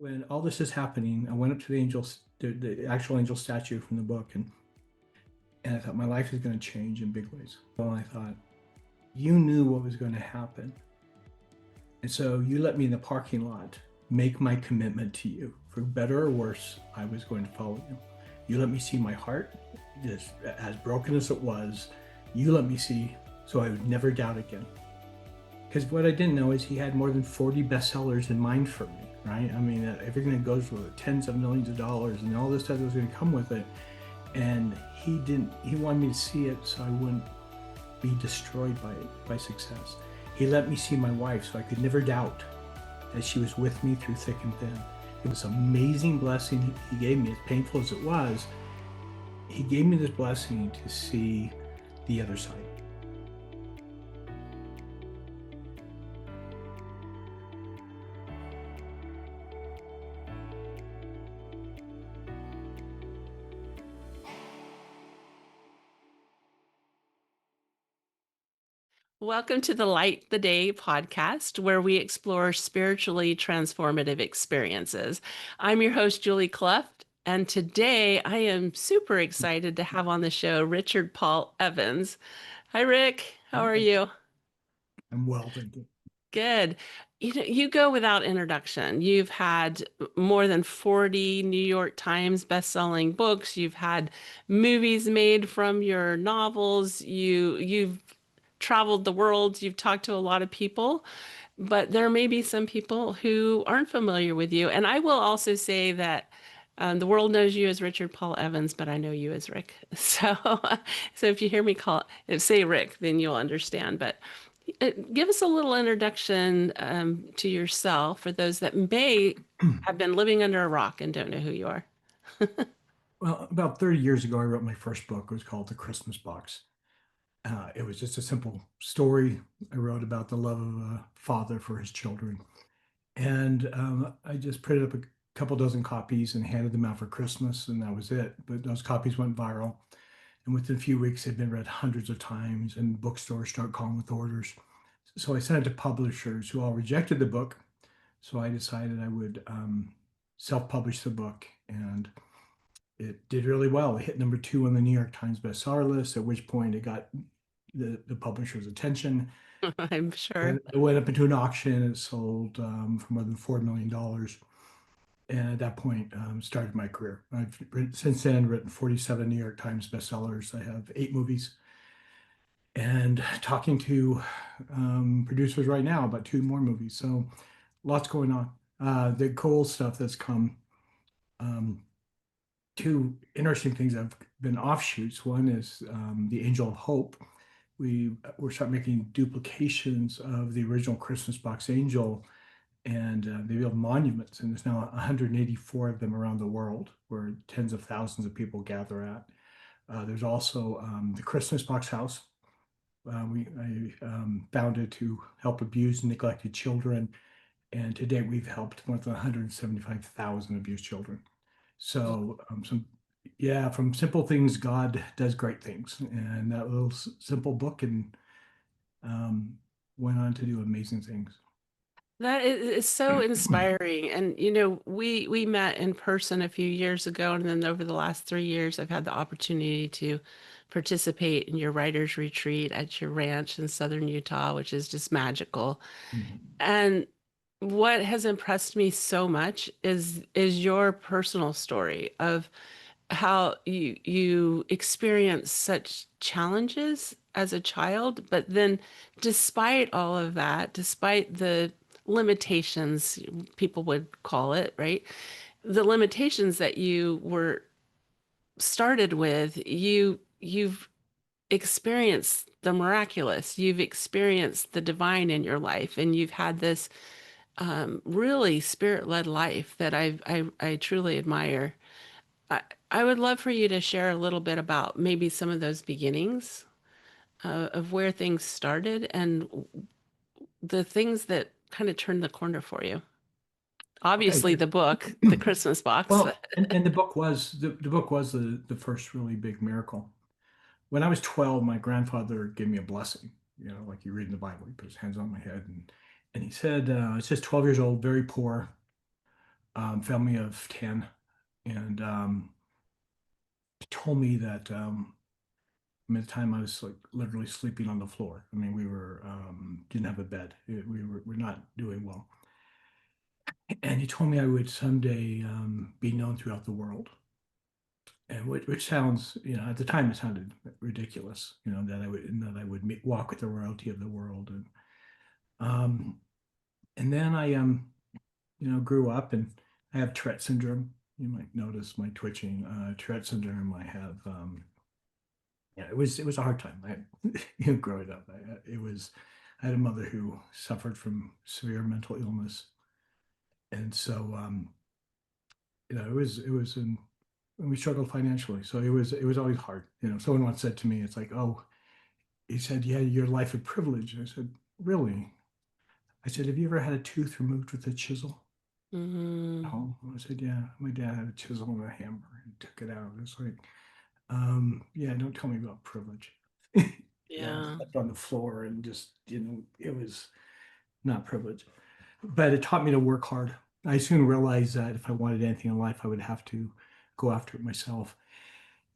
when all this is happening, I went up to the the actual angel statue from the book, and I thought my life is going to change in big ways. Well, I thought, you knew what was going to happen. And so you let me in the parking lot make my commitment to you. For better or worse, I was going to follow you. You let me see my heart, just as broken as it was. You let me see so I would never doubt again. Because what I didn't know is he had more than 40 bestsellers in mind for me, right? I mean, everything that goes with it, tens of millions of dollars and all this stuff that was going to come with it. And he wanted me to see it so I wouldn't be destroyed by success. He let me see my wife so I could never doubt that she was with me through thick and thin. It was an amazing blessing he gave me, as painful as it was. He gave me this blessing to see the other side. Welcome to the Light the Day podcast, where we explore spiritually transformative experiences. I'm your host, Julie Cluft, and today I am super excited to have on the show Richard Paul Evans. Hi, Rick. How are you? I'm well, thank you. Good. You go without introduction. You've had more than 40 New York Times best-selling books. You've had movies made from your novels. You've traveled the world. You've talked to a lot of people, but there may be some people who aren't familiar with you. And I will also say that the world knows you as Richard Paul Evans, but I know you as Rick. So if you hear me say Rick, then you'll understand. But give us a little introduction to yourself for those that may have been living under a rock and don't know who you are. Well, about 30 years ago, I wrote my first book. It was called The Christmas Box. It was just a simple story I wrote about the love of a father for his children. And I just printed up a couple dozen copies and handed them out for Christmas, and that was it. But those copies went viral. And within a few weeks, they'd been read hundreds of times, and bookstores start calling with orders. So I sent it to publishers who all rejected the book. So I decided I would self-publish the book, and it did really well. It hit #2 on the New York Times bestseller list, at which point it got the publisher's attention. I'm sure. And it went up into an auction. It sold for more than $4 million. And at that point, started my career. Since then written 47 New York Times bestsellers. I have 8 movies, and talking to producers right now about 2 more movies. So lots going on. The cool stuff that's come. Um, 2 interesting things have been offshoots. One is the Angel of Hope. We're starting making duplications of the original Christmas box angel, and they build monuments, and there's now 184 of them around the world where tens of thousands of people gather at. There's also the Christmas box house. I founded to help abused and neglected children, and to date we've helped more than 175,000 abused children. So yeah, from simple things, God does great things. And that little simple book and went on to do amazing things. That is so inspiring. And we met in person a few years ago, and then over the last 3 years, I've had the opportunity to participate in your writer's retreat at your ranch in southern Utah, which is just magical. Mhm. And what has impressed me so much is your personal story of how you experience such challenges as a child, but then despite all of that, despite the limitations, people would call it, right? The limitations that you were started with, you've experienced the miraculous, you've experienced the divine in your life, and you've had this really spirit-led life that I truly admire. I, I would love for you to share a little bit about maybe some of those beginnings of where things started and the things that kind of turned the corner for you. Okay. Obviously, the book, The Christmas Box. Well, and the book was the first really big miracle. When I was 12, my grandfather gave me a blessing, like you read in the Bible. He put his hands on my head, and he said, it's just 12 years old, very poor. family of 10, and told me that I mean, at the time I was like literally sleeping on the floor. I mean, we were didn't have a bed. We're not doing well. And he told me I would someday be known throughout the world. And which sounds, at the time it sounded ridiculous, that I would walk with the royalty of the world. Um, and then I grew up, and I have Tourette syndrome. You might notice my twitching. Tourette syndrome. I have yeah, it was a hard time. Growing up, I had a mother who suffered from severe mental illness, and so and we struggled financially. So it was always hard. Someone once said to me, it's like, oh, he said, yeah, your life of privilege. I said, really? I said, have you ever had a tooth removed with a chisel? Mm-hmm. Oh, I said, yeah, my dad had a chisel and a hammer and took it out. It's like, yeah, don't tell me about privilege. I Yeah. slept on the floor and just, it was not privilege. But it taught me to work hard. I soon realized that if I wanted anything in life, I would have to go after it myself.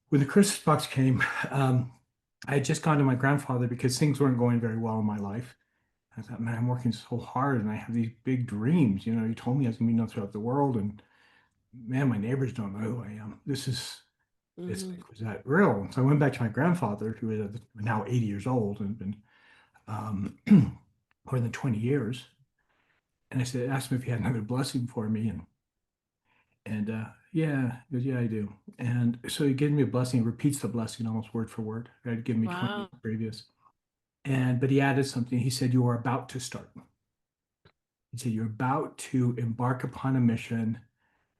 When the Christmas box came, I had just gone to my grandfather because things weren't going very well in my life. I thought, man, I'm working so hard and I have these big dreams. You told me I was going to be known throughout the world, and man, my neighbors don't know who I am. This Mm-hmm. was that real. So I went back to my grandfather, who is now 80 years old and been um, more than 20 years. And I said, asked him if he had another blessing for me. And yeah, he goes, yeah, I do. And so he gave me a blessing, repeats the blessing almost word for word. I'd given me 20 Wow. years previous. But he added something. He said, you are about to start. He said, you're about to embark upon a mission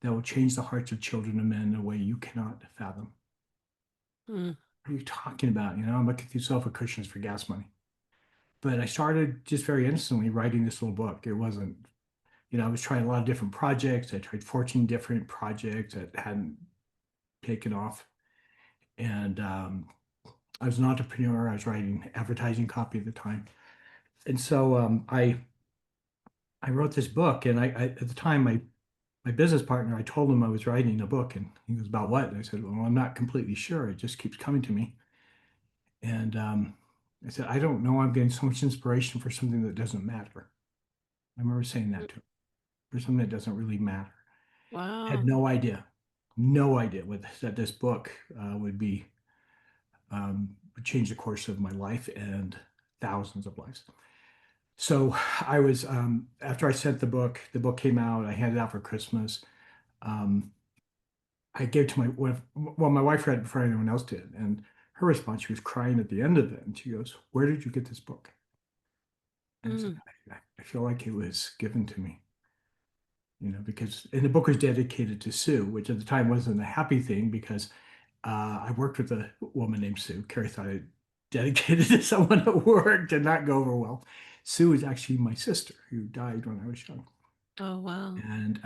that will change the hearts of children and men in a way you cannot fathom. Mm. What are you talking about? I'm looking through sofa cushions for gas money. But I started just very innocently writing this little book. It wasn't, I was trying a lot of different projects. I tried 14 different projects that hadn't taken off. And I was an entrepreneur. I was writing advertising copy at the time. And so I wrote this book. And at the time, my business partner, I told him I was writing a book. And he was, about what? And I said, well, I'm not completely sure. It just keeps coming to me. And I said, I don't know. I'm getting so much inspiration for something that doesn't matter. I remember saying that to him, for something that doesn't really matter. Had Wow. no idea that this book would change the course of my life and thousands of lives. So I was, after I sent the book came out, I handed it out for Christmas. Um, I gave it to my wife. Well, my wife read it before anyone else did. And her response, she was crying at the end of it. And she goes, where did you get this book? And I said, Mm. I feel like it was given to me, because, and the book was dedicated to Sue, which at the time wasn't a happy thing because I worked with a woman named Sue. Carrie thought I dedicated to someone at work, did not go over well. Sue is actually my sister who died when I was young. Oh, wow. And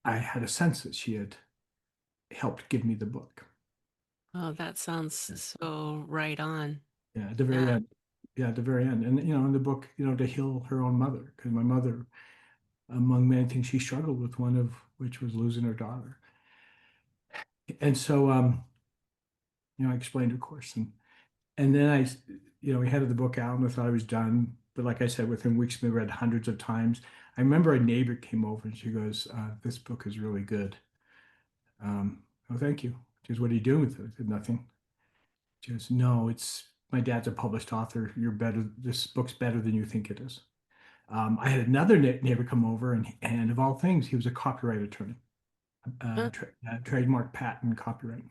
I had a sense that she had helped give me the book. Oh, that sounds so right on. Yeah, at the very Yeah. end. Yeah, at the very end. And, in the book, to heal her own mother, because my mother, among many things, she struggled with, one of which was losing her daughter. And so, I explained, of course, and then we handed the book out and I thought I was done. But like I said, within weeks, we read hundreds of times. I remember a neighbor came over and she goes, "This book is really good." Oh, thank you. She goes, "What are you doing with it?" I said, "Nothing." She goes, "No, it's my dad's a published author. You're better. This book's better than you think it is." I had another neighbor come over, and of all things, he was a copyright attorney, Huh. trademark, patent, copyright.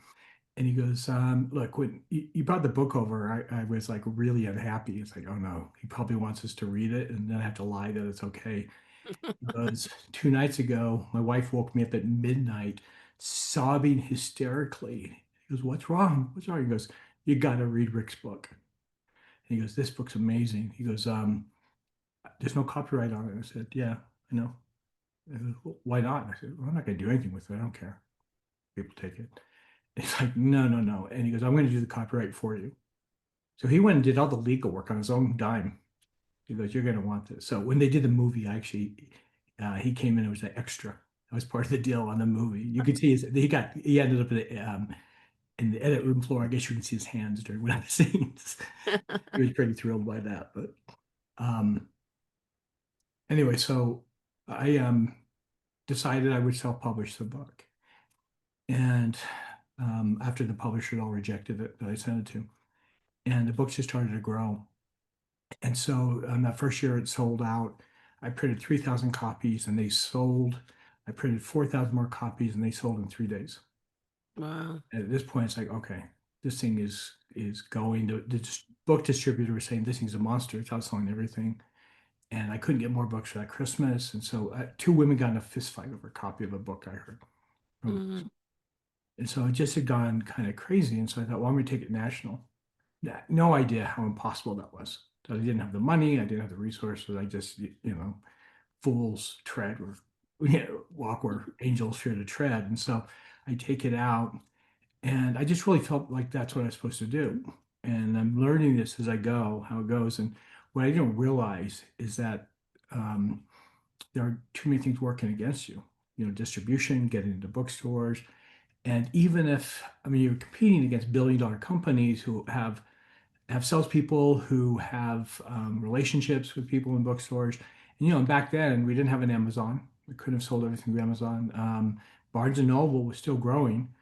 And he goes, look, when you brought the book over, I was like really unhappy. It's like, oh no, he probably wants us to read it and then I have to lie that it's okay. He goes, 2 nights ago, my wife woke me up at midnight, sobbing hysterically. He goes, what's wrong? What's wrong? He goes, you got to read Rick's book. And he goes, this book's amazing. He goes, there's no copyright on it. I said, yeah, I know. I said, "Well, why not?" I said, well, I'm not going to do anything with it. I don't care. People take it. He's like, no, no, no. And he goes, I'm going to do the copyright for you. So he went and did all the legal work on his own dime. He goes, you're going to want this. So when they did the movie, actually, he came in, it was an extra. That was part of the deal on the movie. You could see he ended up in the edit room floor. I guess you can see his hands during one of the scenes. He was pretty thrilled by that. But um, anyway, so I decided I would self-publish the book. And after the publisher had all rejected it that I sent it to, and the book just started to grow. And so that first year it sold out. I printed 3,000 copies and they sold. I printed 4,000 more copies and they sold in 3 days. Wow. And at this point, it's like, okay, this thing is going. The book distributor was saying this thing's a monster. It's outselling everything. And I couldn't get more books for that Christmas. And so two women got in a fist fight over a copy of a book I heard. Mm, And so it just had gone kind of crazy. And so I thought, well, I'm going to take it national. No idea how impossible that was. I didn't have the money. I didn't have the resources. I just, fools tread or walk where angels fear to tread. And so I take it out, and I just really felt like that's what I was supposed to do. And I'm learning this as I go, how it goes. And what I didn't realize is that um, there are too many things working against you. Distribution, getting into bookstores, and even if I mean you're competing against billion-dollar companies who have salespeople who have relationships with people in bookstores. And, back then we didn't have an Amazon. We couldn't have sold everything to Amazon. Barnes and Noble was still growing.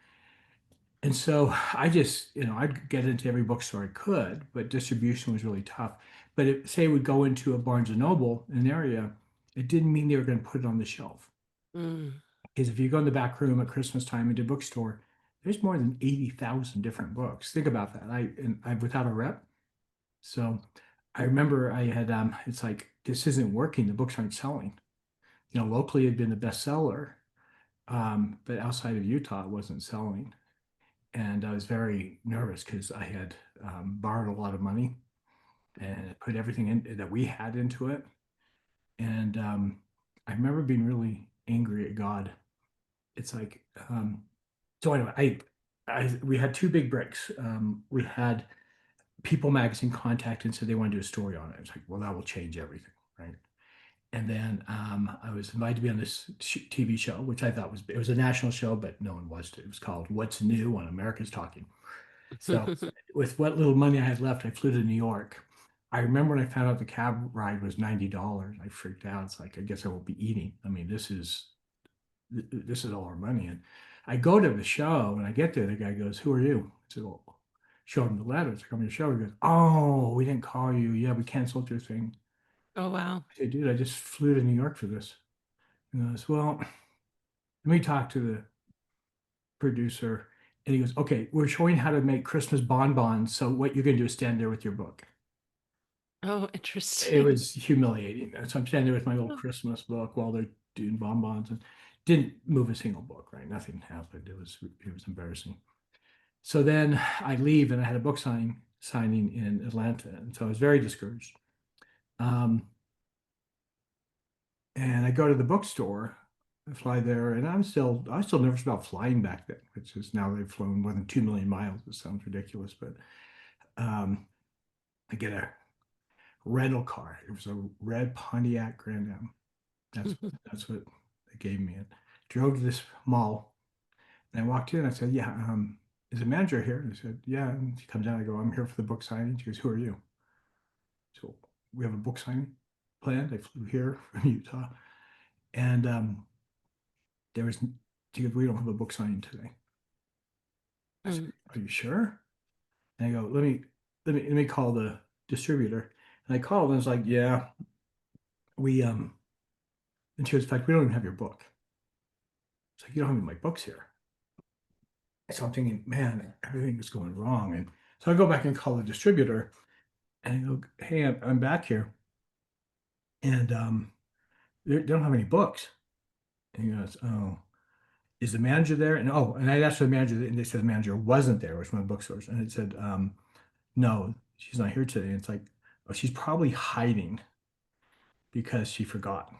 And so I just, I'd get into every bookstore I could, but distribution was really tough. But say we'd go into a Barnes and Noble in an area, it didn't mean they were going to put it on the shelf. mm, Because if you go in the back room at Christmas time into a bookstore, there's more than 80,000 different books. Think about that. I without a rep. So I remember I had it's like this isn't working. The books aren't selling. Locally it had been the bestseller, but outside of Utah it wasn't selling. And I was very nervous because I had borrowed a lot of money and put everything in that we had into it. And I remember being really angry at God. It's like so anyway, we had two big breaks. We had People Magazine contacted and said they want to do a story on it. It's like, well, that will change everything, right? And then I was invited to be on this TV show, which I thought it was a national show, but no one watched it. It was called What's New on America's Talking. So with what little money I had left, I flew to New York. I remember when I found out the cab ride was $90. I freaked out. It's like, I guess I won't be eating. I mean, this is all our money. And I go to the show and I get there. The guy goes, "Who are you?" I said, "Well," showed him the letters. I come to the show. He goes, "Oh, we didn't call you. Yeah, we canceled your thing." Oh, wow. I said, "Dude, I just flew to New York for this." And he goes, "Well, let me talk to the producer." And he goes, "Okay, we're showing how to make Christmas bonbons. So what you're going to do is stand there with your book." Oh, It interesting. was humiliating. So I'm standing there with my old Oh, Christmas book while they're doing bonbons and didn't move a single book, right? Nothing happened. It was embarrassing. So then I leave and I had a book signing in Atlanta. And so I was very discouraged. Um, and I go to the bookstore, I fly there, and I was still nervous about flying back then, which is now they've flown more than 2 million miles. It sounds ridiculous, but um, I get a rental car. It was a red Pontiac Grand Am. That's what they gave me. And drove to this mall. And I walked in. I said, "Yeah, is the manager here?" And I said, "Yeah." And she comes out. I go, "I'm here for the book signing." She goes, "Who are you?" So we have a book signing planned. I flew here from Utah, and there was. She goes, "We don't have a book signing today." I said, mm, "Are you sure?" And I go, "Let me call the distributor." And I called, and it's like, "Yeah, we." And she goes, "In fact, we don't even have your book." It's like, "You don't have any of my books here." So I'm thinking, man, everything is going wrong. And so I go back and call the distributor, and I go, "Hey, I'm back here, and they don't have any books." And he goes, "Oh, is the manager there?" And I asked for the manager, and they said the manager wasn't there, which was one of the bookstores. And it said, "No, she's not here today." And it's like, "Oh, she's probably hiding because she forgot."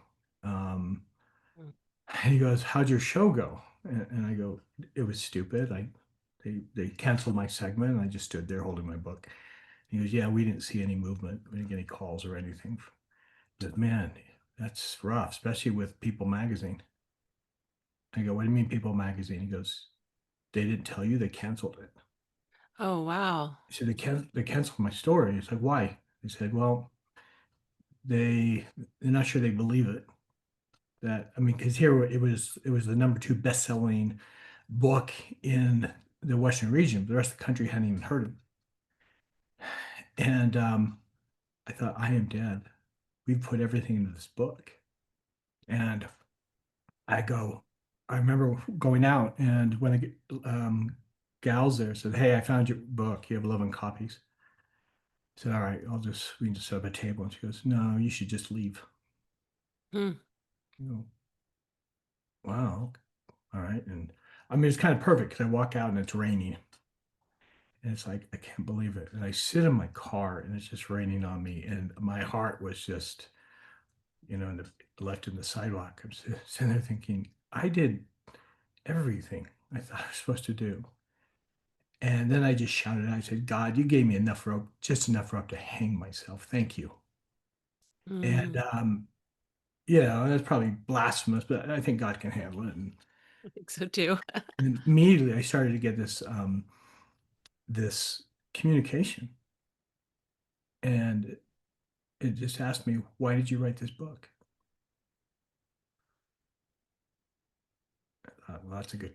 Um, mm, and he goes, "How'd your show go?" And I go, "It was stupid. They canceled my segment, and I just stood there holding my book." He goes, "Yeah, we didn't see any movement. We didn't get any calls or anything." But man, that's rough, especially with People Magazine. I go, what do you mean People Magazine? He goes, they didn't tell you, they canceled it. Oh, wow. I said, they canceled my story. It's like, why? They said, well, they're not sure they believe it. That, I mean, because here it was the number two best-selling book in the Western region. The rest of the country hadn't even heard of it. And I thought, I am dead. We've put everything into this book. And I go, I remember going out, and when the gals there said, hey, I found your book. You have 11 copies. I said, all right, we can just set up a table. And she goes, no, you should just leave. Hmm. You know, wow. All right. And I mean, it's kind of perfect because I walk out and it's raining. And it's like, I can't believe it. And I sit in my car and it's just raining on me. And my heart was just, left in the sidewalk. I'm sitting there thinking, I did everything I thought I was supposed to do. And then I just shouted out, I said, God, you gave me enough rope, just enough rope to hang myself. Thank you. And, Mm, that's probably blasphemous, but I think God can handle it. I think so too. And immediately I started to get this communication. And it just asked me, why did you write this book? Well, that's a good,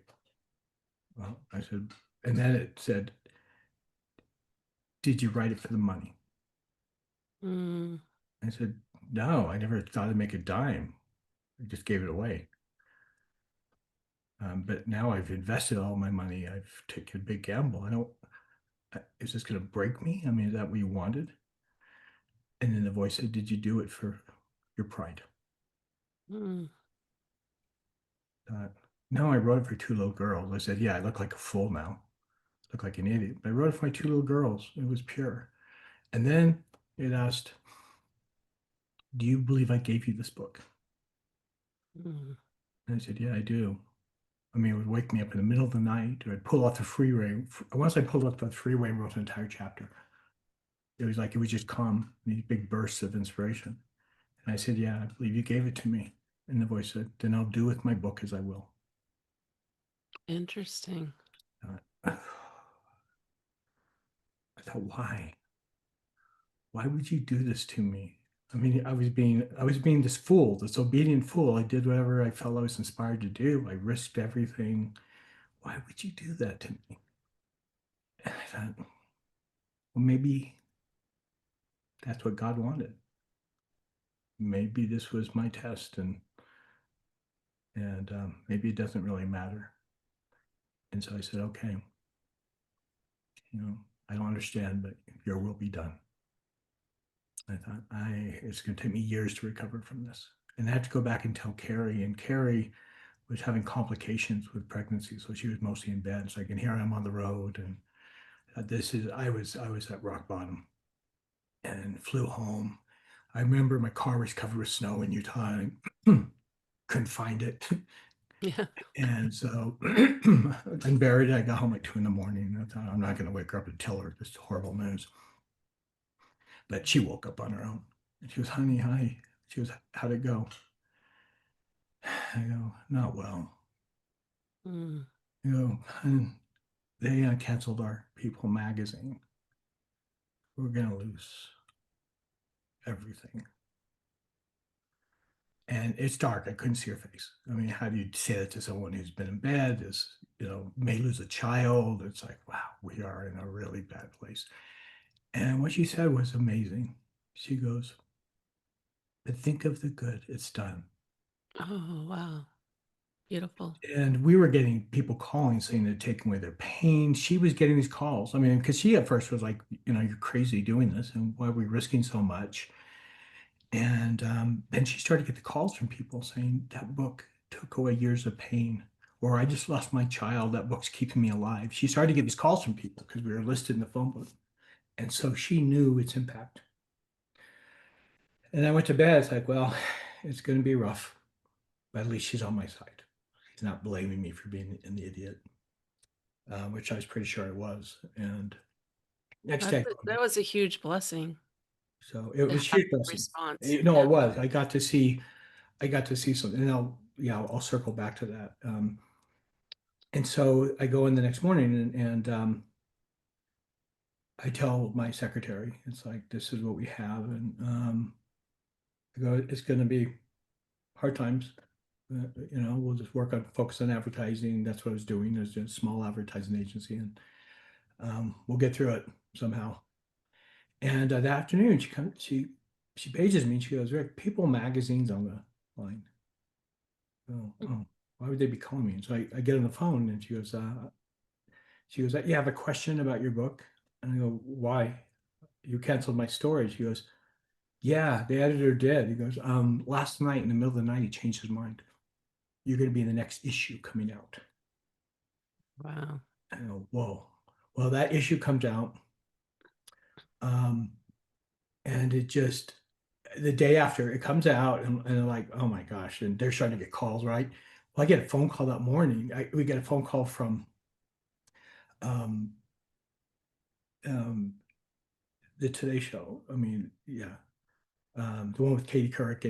well, I said, and then it said, did you write it for the money? Mm, I said, no, I never thought I'd make a dime. I just gave it away. But now I've invested all my money. I've taken a big gamble. Is this going to break me? I mean, is that what you wanted? And then the voice said, did you do it for your pride? mm, Uh, no, I wrote it for two little girls. I said, yeah, I look like a fool now. I look like an idiot. But I wrote it for my two little girls. It was pure. And then it asked, do you believe I gave you this book? mm. And I said, yeah, I do. I mean, it would wake me up in the middle of the night, or I'd pull off the freeway. Once I pulled off the freeway and wrote an entire chapter, it was like it would just come, these big bursts of inspiration. And I said, yeah, I believe you gave it to me. And the voice said, then I'll do with my book as I will. Interesting. I thought, why? Why would you do this to me? I mean, I was being this fool, this obedient fool. I did whatever I felt I was inspired to do. I risked everything. Why would you do that to me? And I thought, well, maybe that's what God wanted. Maybe this was my test, and maybe it doesn't really matter. And so I said, okay, I don't understand, but your will be done. I thought, it's going to take me years to recover from this. And I had to go back and tell Carrie, and Carrie was having complications with pregnancy, so she was mostly in bed. So I can hear I'm on the road, and I was at rock bottom, and flew home. I remember my car was covered with snow in Utah, and couldn't find it. Yeah. And so I buried it. I got home at 2 in the morning. I thought, I'm not going to wake her up and tell her this horrible news. But she woke up on her own. And she was, honey, hi. She was, how'd it go? I go, not well. Mm. And they canceled our People magazine. We're going to lose everything. And it's dark. I couldn't see her face. I mean, how do you say that to someone who's been in bed, may lose a child? It's like, wow, we are in a really bad place. And what she said was amazing. She goes, but think of the good it's done. Oh, wow. Beautiful. And we were getting people calling saying they're taking away their pain. She was getting these calls. I mean, because she at first was like, you're crazy doing this, and why are we risking so much? And then she started to get the calls from people saying that book took away years of pain, or I just lost my child. That book's keeping me alive. She started to get these calls from people because we were listed in the phone book. And so she knew its impact. And I went to bed. It's like, well, it's going to be rough, but at least she's on my side. She's not blaming me for being an idiot, which I was pretty sure I was. And next day, That was a huge blessing so it to was have huge that blessing. response. No, Yeah. it was. I got to see something. yeah, I'll circle back to that. And so I go in the next morning and I tell my secretary, it's like, this is what we have. And I go, it's going to be hard times. We'll just focus on advertising. That's what I was doing. There's a small advertising agency, and we'll get through it somehow. And that afternoon, she pages me and she goes, Rick, People magazine's on the line. Oh, why would they be calling me? And so I get on the phone and she goes, you have a question about your book? And I go, why? You canceled my story. She goes, yeah, the editor did. He goes, last night in the middle of the night, he changed his mind. You're going to be in the next issue coming out. Wow. I go, whoa. Well, that issue comes out. Um, and it just, the day after it comes out, and they're like, oh my gosh, and they're starting to get calls, right? Well, I get a phone call that morning. We get a phone call from um, um, the Today Show. I mean, yeah, the one with Katie Couric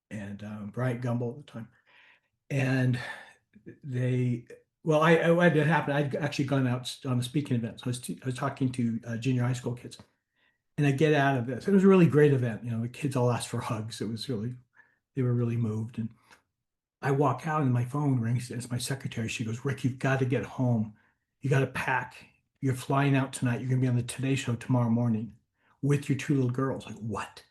and Bryant Gumbel at the time. And they, well, what had happened, I'd actually gone out on a speaking event. So I was talking to junior high school kids. And I get out of this. It was a really great event. The kids all asked for hugs. It was really, they were really moved. And I walk out and my phone rings. It's my secretary. She goes, Rick, you've got to get home. You got to pack. You're flying out tonight. You're going to be on the Today Show tomorrow morning with your two little girls. Like, what?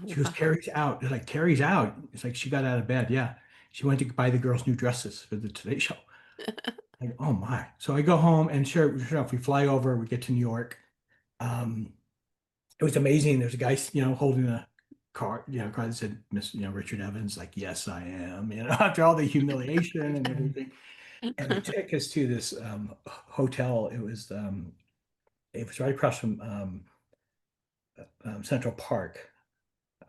She goes, Wow. Carrie's out. It's like, Carrie's out. It's like she got out of bed. Yeah. She went to buy the girls new dresses for the Today Show. Like, oh my. So I go home and sure enough, we fly over, we get to New York. Um, it was amazing. There's a guy, holding a car that said, Miss, Richard Evans, like, yes, I am, after all the humiliation and everything. And they took us to this hotel. It was right across from Central Park.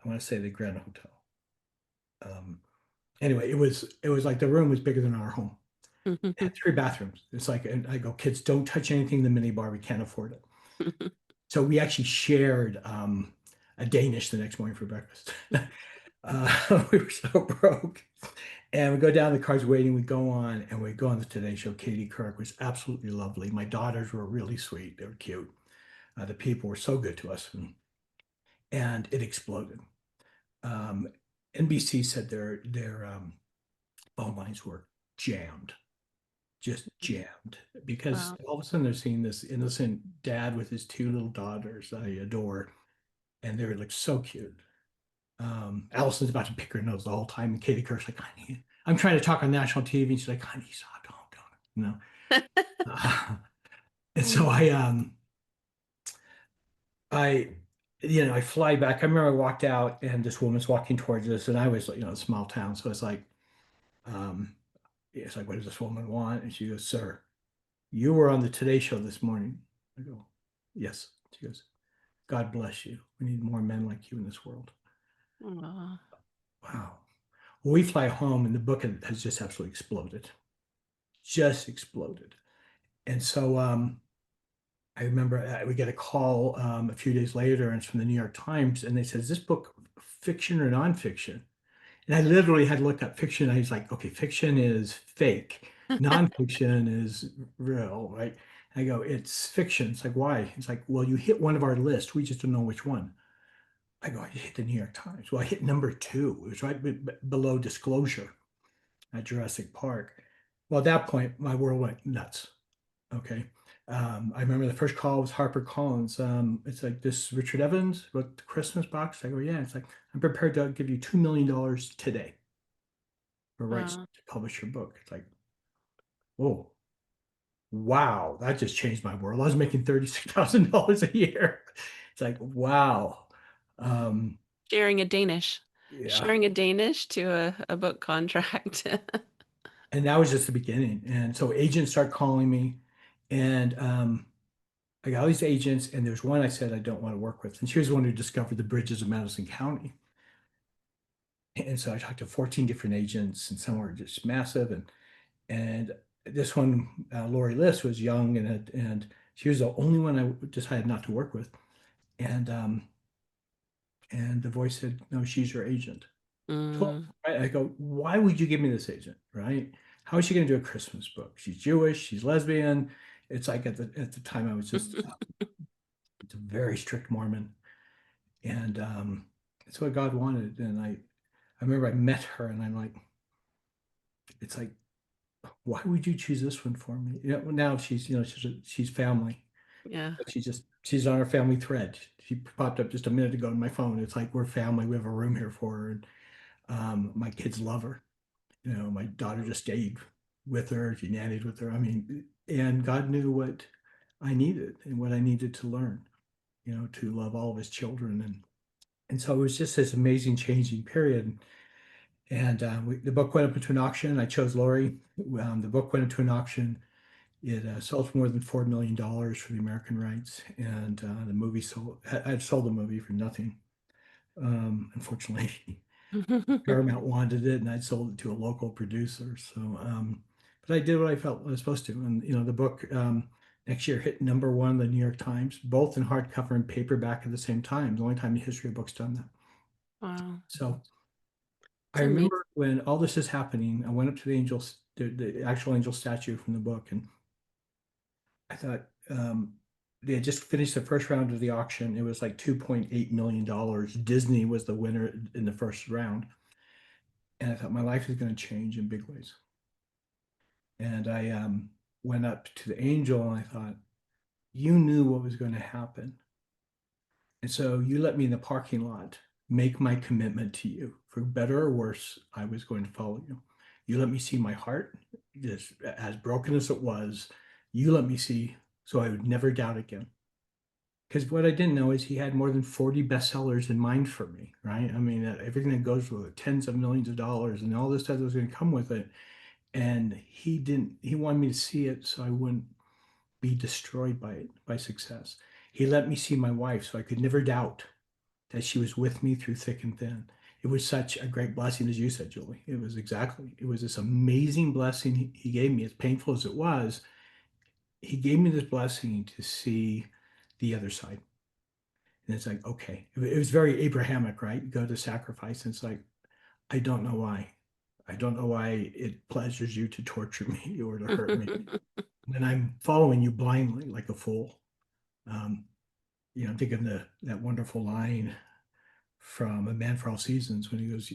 I want to say the Grand Hotel. Um, anyway, it was like the room was bigger than our home. It had three bathrooms. It's like, and I go, kids, don't touch anything in the minibar. We can't afford it. So we actually shared a Danish the next morning for breakfast. We were so broke. And we go down, the car's waiting. We go on and we go on the Today Show. Katie Couric was absolutely lovely. My daughters were really sweet. They were cute. The people were so good to us. And it exploded. Um, NBC said their phone lines were jammed, just jammed, because Wow. all of a sudden they're seeing this innocent dad with his two little daughters that I adore, and they were like so cute. Allison's about to pick her nose the whole time, and Katie Couric's like, honey, I'm trying to talk on national TV, and she's like, honey, stop, don't. Uh, and so I, I fly back. I remember I walked out, and this woman's walking towards us, and I was, a small town, so um, it's like, what does this woman want? And she goes, sir, you were on the Today Show this morning. I go, yes. She goes, God bless you. We need more men like you in this world. Wow. Wow. Well, we fly home, and the book has just absolutely exploded, just exploded. And so I remember we get a call a few days later, and it's from the New York Times, and they said, is this book fiction or nonfiction? And I literally had to look up fiction. I was like, okay, fiction is fake, nonfiction is real, right? I go, it's fiction. It's like, why? It's like, well, you hit one of our lists. We just don't know which one. I go, I hit the New York Times. Well, I hit number two. It was right below Disclosure at Jurassic Park. Well, at that point, my world went nuts. Okay. I remember the first call was Harper Collins. It's like, this Richard Evans with the Christmas box. I go, yeah. It's like, I'm prepared to give you $2 million today for rights Wow. to publish your book. It's like, whoa, wow, that just changed my world. I was making $36,000 a year. It's like, wow. Um, Sharing a Danish. yeah. Sharing a Danish to a book contract. And that was just the beginning. And so agents start calling me, and I got all these agents, and there's one I said I don't want to work with. And she was the one who discovered the bridges of Madison County. And so I talked to 14 different agents, and some were just massive. And this one, Lori List, was young, and she was the only one I decided not to work with. And the voice said, no, she's your agent. Mm, Right? I go, why would you give me this agent, right? How is she going to do a Christmas book? She's Jewish, she's lesbian. It's like at the time I was just it's a very strict Mormon, and it's what God wanted. And I remember I met her, and I'm like, it's like, why would you choose this one for me? Now she's family. yeah. She's on our family thread. She popped up just a minute ago on my phone. It's like we're family. We have a room here for her, and my kids love her. My daughter just stayed with her. She nannied with her. I mean, and God knew what I needed and what I needed to learn. To love all of His children, and so it was just this amazing changing period. And the book went up into an auction. I chose Lori. The book went into an auction. It sold for more than $4 million for the American rights, and the movie sold. I'd sold the movie for nothing. Unfortunately, Paramount wanted it, and I'd sold it to a local producer. So, but I did what I felt I was supposed to. And the book next year hit #1 in the New York Times, both in hardcover and paperback at the same time. The only time in the history of books done that. Wow. So I It's amazing. remember when all this is happening, I went up to the actual angel statue from the book, and I thought they had just finished the first round of the auction. It was like $2.8 million. Disney was the winner in the first round. And I thought my life is going to change in big ways. And I went up to the angel and I thought, you knew what was going to happen. And so you let me in the parking lot make my commitment to you. For better or worse, I was going to follow you. You let me see my heart, just as broken as it was. You let me see so I would never doubt again. Because what I didn't know is he had more than 40 bestsellers in mind for me, right? I mean, everything that goes with it, tens of millions of dollars and all this stuff that was going to come with it. And he wanted me to see it so I wouldn't be destroyed by it, by success. He let me see my wife so I could never doubt that she was with me through thick and thin. It was such a great blessing, as you said, Julie. It was this amazing blessing he gave me, as painful as it was. He gave me this blessing to see the other side. And it's like, okay, it was very Abrahamic, right? You go to sacrifice, and it's like, I don't know why. I don't know why it pleasures you to torture me or to hurt me. And I'm following you blindly like a fool. Um, think of that wonderful line from A Man for All Seasons when he goes,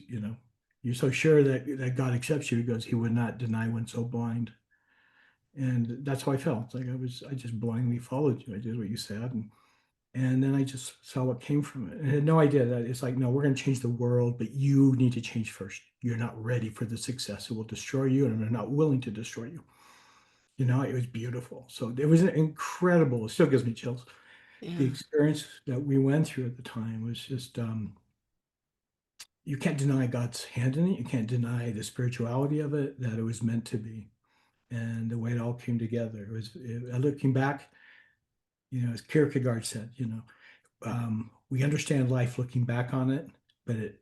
you're so sure that God accepts you. He goes, He would not deny one so blind. And that's how I felt. It's like I just blindly followed you. I did what you said. And then I just saw what came from it. I had no idea that it's like, no, we're going to change the world, but you need to change first. You're not ready for the success. It will destroy you, and I'm not willing to destroy you. It was beautiful. So it was an incredible, it still gives me chills. The Yeah. experience that we went through at the time was just, you can't deny God's hand in it. You can't deny the spirituality of it, that it was meant to be. And the way it all came together, looking back, as Kierkegaard said, we understand life looking back on it, but it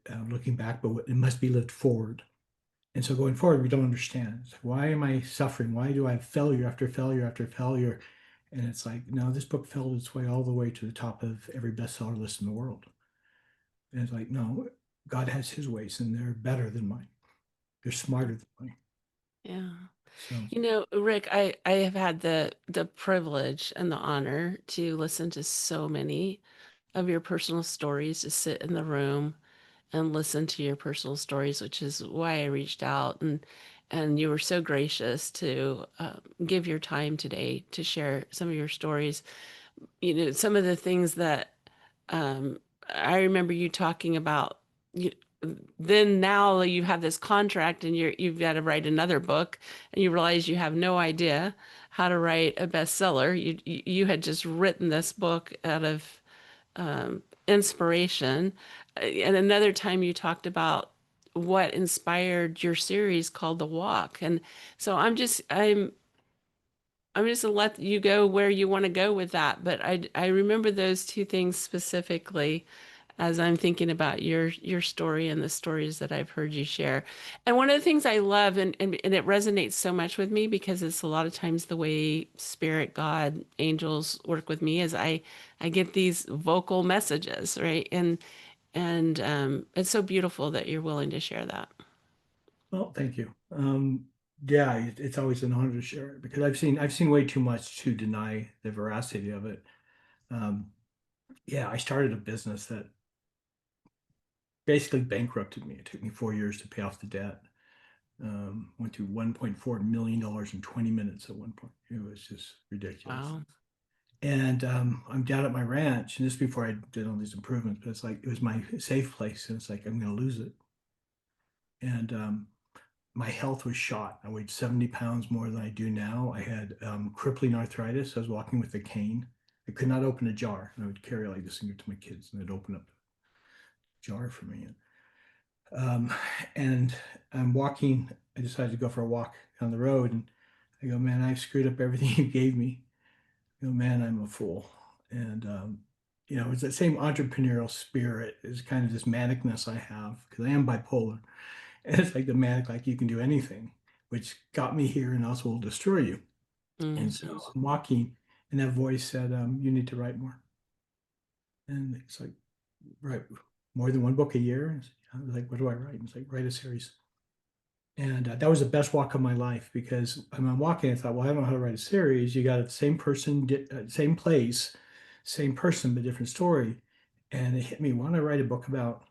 must be lived forward. And so going forward, we don't understand. It's like, why am I suffering? Why do I have failure after failure after failure? And it's like, no, this book fell its way all the way to the top of every bestseller list in the world. And it's like, no, God has His ways, and they're better than mine. They're smarter than mine. Yeah. So, Rick, I have had the privilege and the honor to listen to so many of your personal stories, to sit in the room and listen to your personal stories, which is why I reached out, and you were so gracious to give your time today to share some of your stories. Some of the things that um, I remember you talking about. You, then now you have this contract and you've got to write another book, and you realize you have no idea how to write a bestseller. You had just written this book out of inspiration. And another time you talked about what inspired your series called The Walk. And so I'm just gonna let you go where you want to go with that. But I remember those two things specifically as I'm thinking about your story and the stories that I've heard you share. And one of the things I love, and it resonates so much with me because it's a lot of times the way spirit, God, angels work with me, is I get these vocal messages, right? And it's so beautiful that you're willing to share that. Well, thank you. Yeah, it's always an honor to share it because I've seen way too much to deny the veracity of it. Um, yeah, I started a business that basically bankrupted me. It took me 4 years to pay off the debt. Went to $1.4 million in 20 minutes at one point. It was just ridiculous. Wow. And I'm down at my ranch, and this before I did all these improvements, but it's like it was my safe place, and it's like I'm going to lose it. And my health was shot. I weighed 70 pounds more than I do now. I had crippling arthritis. I was walking with a cane. I could not open a jar. And I would carry like this and give it to my kids, and they'd open up a jar for me. Um, and I'm walking. I decided to go for a walk down the road, and I go, man, I've screwed up everything you gave me. I go, man, I'm a fool. And it's that same entrepreneurial spirit is kind of this manicness I have because I am bipolar. And it's like the manic, like you can do anything, which got me here and also will destroy you. And Mm. so I'm walking, and that voice said, you need to write more. And it's like, write more than one book a year. I was like, what do I write? And it's like, write a series. And that was the best walk of my life because I'm walking. I thought, well, I don't know how to write a series. You got the same person, same place, same person, but different story. And it hit me. Why don't I write a book about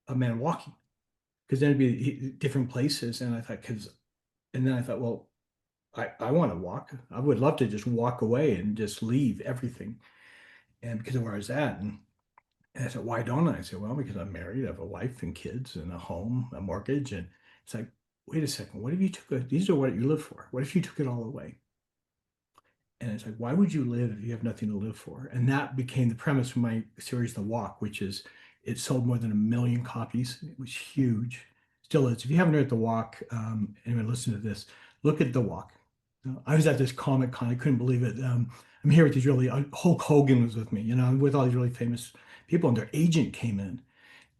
a man walking? Because then it'd be different places. And then I thought, well, I want to walk. I would love to just walk away and just leave everything. And because of where I was at. And I said, why don't I? I said, well, because I'm married, I have a wife and kids and a home, a mortgage. And it's like, wait a second, what if you took these are what you live for? What if you took it all away? And it's like, why would you live if you have nothing to live for? And that became the premise for my series, The Walk, which is it sold more than 1 million copies. It was huge. Still is. If you haven't read The Walk, anyone listen to this, look at The Walk. I was at this Comic Con. I couldn't believe it. I'm here with these really, Hulk Hogan was with me, with all these really famous people, and their agent came in.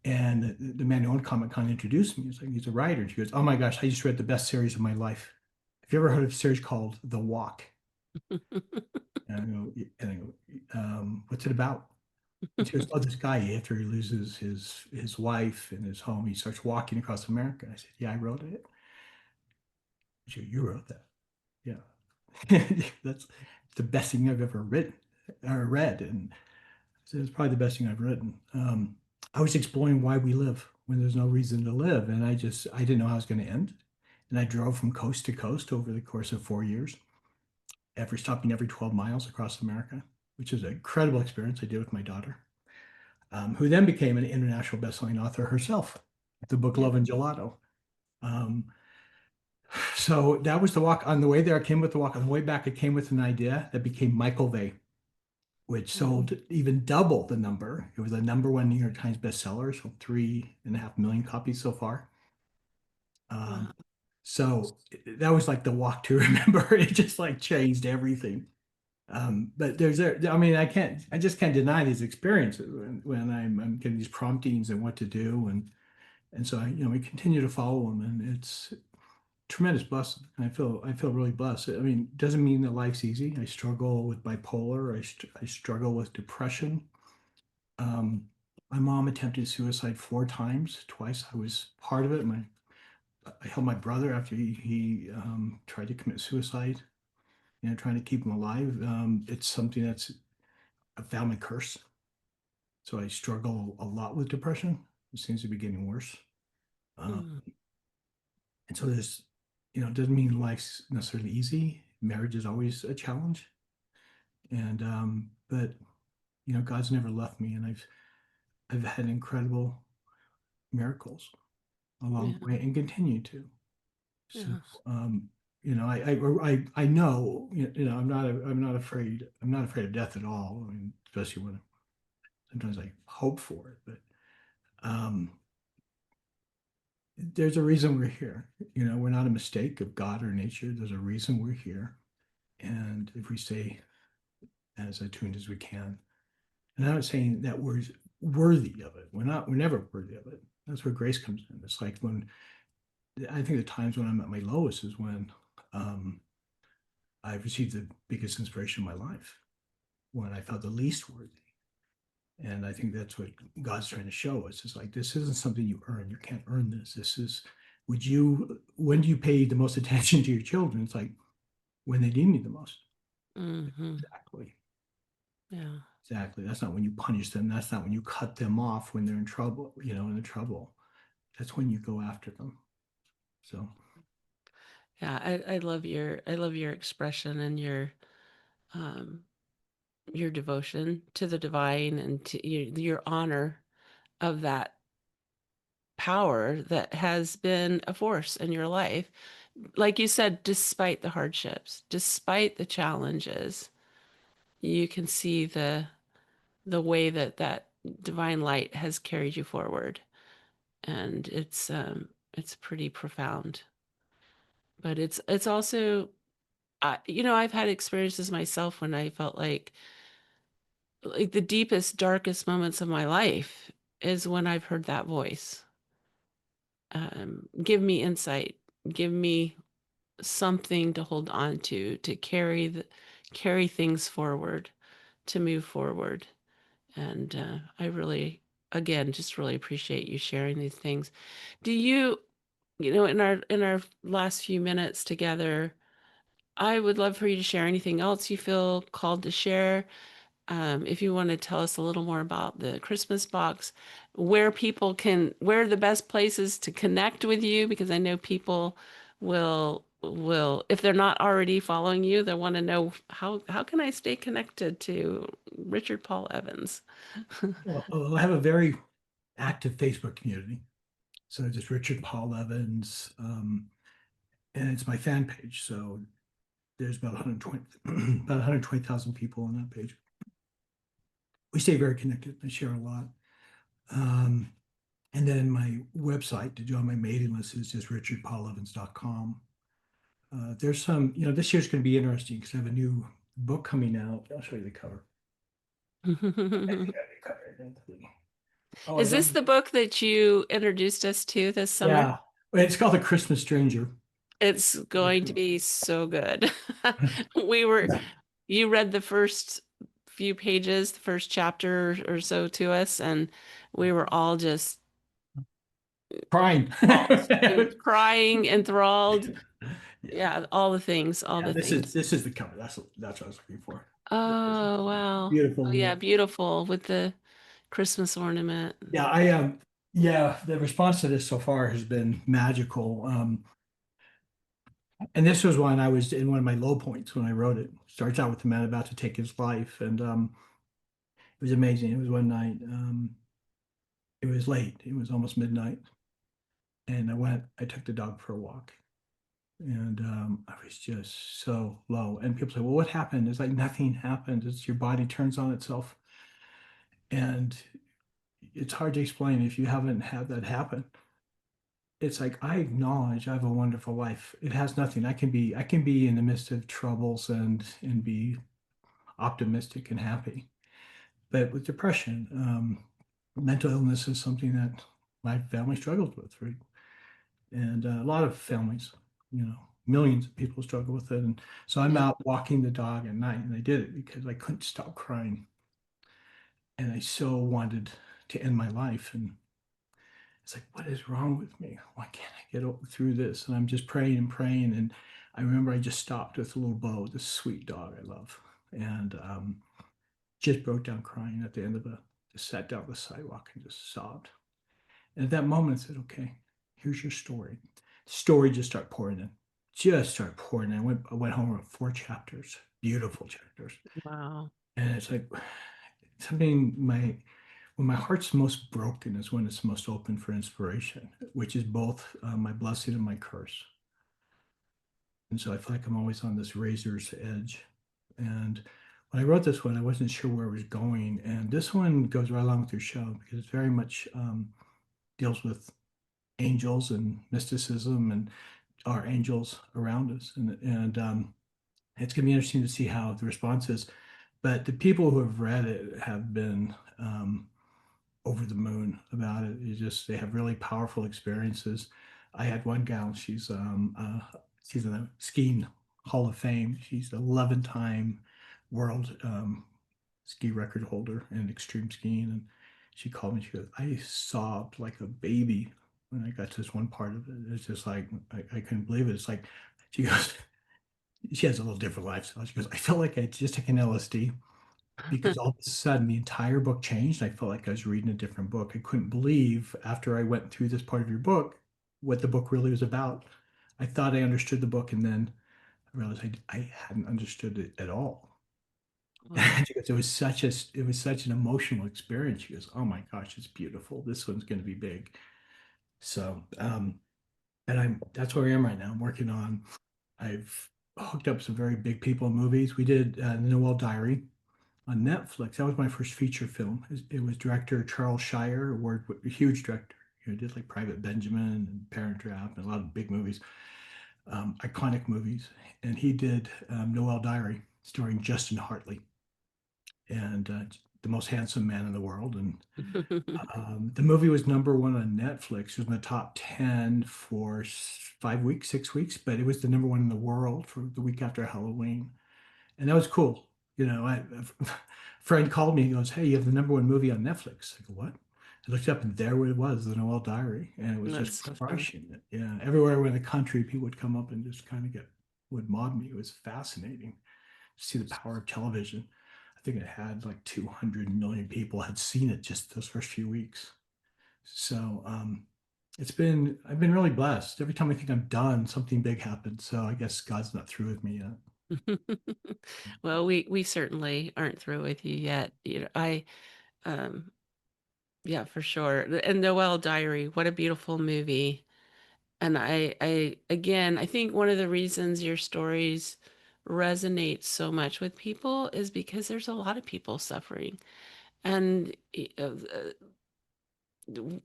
And the man who owned Comic Con introduced me. He's like, he's a writer. She goes, oh my gosh, I just read the best series of my life. Have you ever heard of a series called The Walk? And I go, what's it about? And she goes, oh, this guy, after he loses his wife and his home, he starts walking across America. And I said, yeah, I wrote it. She goes, you wrote that? Yeah. That's the best thing I've ever written or read. And so it's probably the best thing I've written. I was exploring why we live when there's no reason to live. And I didn't know how it was going to end. And I drove from coast to coast over the course of 4 years, stopping every 12 miles across America, which is an incredible experience I did with my daughter, who then became an international bestselling author herself, the book Yeah. Love and Gelato. Um, so that was the walk. On the way there, I came with the walk. On the way back, I came with an idea that became Michael Vey, which Mm. sold even double the number. It was a number one New York Times bestseller, sold 3.5 million copies so far. Um, Wow. so that was like the walk to remember. It just like changed everything. But I just can't deny these experiences when I'm getting these promptings and what to do. And so we continue to follow them, and it's tremendous blessing. And I feel really blessed. I mean, it doesn't mean that life's easy. I struggle with bipolar. I struggle with depression. Um, my mom attempted suicide 4 times. Twice I was part of it. I helped my brother after he tried to commit suicide. Trying to keep him alive. It's something that's a family curse. So I struggle a lot with depression. It seems to be getting worse. Um, Mm. and so it doesn't mean life's necessarily easy. Marriage is always a challenge. But God's never left me, and I've had incredible miracles along Yeah. the way and continue to. So, Yeah. um, I know, I'm not afraid of death at all. I mean, especially when sometimes I hope for it, but um, there's a reason we're here. We're not a mistake of God or nature. There's a reason we're here. And if we stay as attuned as we can, and I'm not saying that we're worthy of it. We're never worthy of it. That's where grace comes in. It's like when I think the times when I'm at my lowest is when um, I've received the biggest inspiration of my life, when I felt the least worthy. And I think that's what God's trying to show us. It's like, this isn't something you earn. You can't earn this. This is, when do you pay the most attention to your children? It's like when they need me the most. Hmm. Exactly. Yeah. Exactly. That's not when you punish them. That's not when you cut them off when they're in trouble, in trouble. That's when you go after them. So, Yeah. I love your expression and um, your devotion to the divine and to your honor of that power that has been a force in your life. Like you said, despite the hardships, despite the challenges, you can see the way that that divine light has carried you forward. And it's pretty profound. But it's also I've had experiences myself when I felt like the deepest, darkest moments of my life is when I've heard that voice. Give me insight, give me something to hold on to carry things forward, to move forward. And I really, again, just really appreciate you sharing these things. Do you, in our last few minutes together, I would love for you to share anything else you feel called to share. If you want to tell us a little more about the Christmas box, where are the best places to connect with you, because I know people will, if they're not already following you, they want to know how can I stay connected to Richard Paul Evans? well, I have a very active Facebook community. So just Richard Paul Evans, and it's my fan page. So there's about 120, about 120,000 people on that page. We stay very connected. I share a lot. Um, and then my website to join my mailing list is just richardpaulevans.com. There's some, this year's going to be interesting because I have a new book coming out. I'll show you the cover. Oh, I Is this don't. the book that you introduced us to this summer? Yeah. It's called The Christmas Stranger. It's going to be so good. We were, you read the first few pages, the first chapter or so to us, and we were all just Crying. crying, enthralled. Yeah. Yeah, all the things, all Yeah. the This is things. this is the cover. That's what I was looking for. Oh, wow. Oh, Beautiful. yeah, beautiful with the Christmas ornament. Yeah, I am. Yeah, the response to this so far has been magical. And this was when I was in one of my low points when I wrote it. Starts out with the man about to take his life, and it was amazing. It was one night. It was late. It was almost midnight, and I took the dog for a walk, and I was just so low. And people say, "Well, what happened?" It's like nothing happened. It's your body turns on itself, and it's hard to explain if you haven't had that happen. It's like I acknowledge I have a wonderful life. It has nothing. I can be in the midst of troubles and be optimistic and happy. But with depression, mental illness is something that my family struggles with, right? And a lot of families, millions of people struggle with it. And so I'm Yeah. out walking the dog at night, and I did it because I couldn't stop crying, and I so wanted to end my life. And it's like, what is wrong with me? Why can't I get through this? And I'm just praying and praying. And I remember I just stopped with a little Bo, this sweet dog I love, and just broke down crying at the end of just sat down on the sidewalk and just sobbed. And at that moment, I said, okay, here's your story. The story just started pouring in, just started pouring in. I went home with 4 chapters, beautiful chapters. Wow. And it's like something when my heart's most broken is when it's most open for inspiration, which is both my blessing and my curse. And so I feel like I'm always on this razor's edge. And when I wrote this one, I wasn't sure where it was going. And this one goes right along with your show because it very much deals with angels and mysticism and our angels around us. And it's going to be interesting to see how the response is. But the people who have read it have been over the moon about it. They have really powerful experiences. I had one gal. She's in the skiing Hall of Fame. She's 11-time world ski record holder in extreme skiing. And she called me. She goes, I sobbed like a baby when I got to this one part of it. It's just like I couldn't believe it. It's like she goes, she has a little different lifestyle. She goes, I felt like I had just taken LSD because all of a sudden the entire book changed. I felt like I was reading a different book. I couldn't believe after I went through this part of your book what the book really was about. I thought I understood the book, and then I realized I hadn't understood it at all. Wow. And she goes, it was such an emotional experience. She goes, oh my gosh, it's beautiful. This one's going to be big. So, and that's where I am right now. I'm working on, I've hooked up some very big people in movies. We did the Noel Diary on Netflix. That was my first feature film. It was director Charles Shire, a huge director. You know, did like Private Benjamin and Parent Trap and a lot of big movies, iconic movies. And he did Noel Diary, starring Justin Hartley, and the most handsome man in the world. And the movie was number one on Netflix. It was in the top 10 for 5 weeks, 6 weeks, but it was the number one in the world for the week after Halloween. And that was cool. You know, a friend called me and goes, hey, you have the number one movie on Netflix. I go, what? I looked up and there it was, the Noel Diary. And it was just That's so fun. crushing it. Yeah. Everywhere in the country, people would come up and just kind of would mob me. It was fascinating to see the power of television. I think it had like 200 million people had seen it just those first few weeks. So I've been really blessed. Every time I think I'm done, something big happens. So I guess God's not through with me yet. Well, we certainly aren't through with you yet. Um yeah, for sure. And Noel Diary, what a beautiful movie. And I again, I think one of the reasons your stories resonate so much with people is because there's a lot of people suffering. And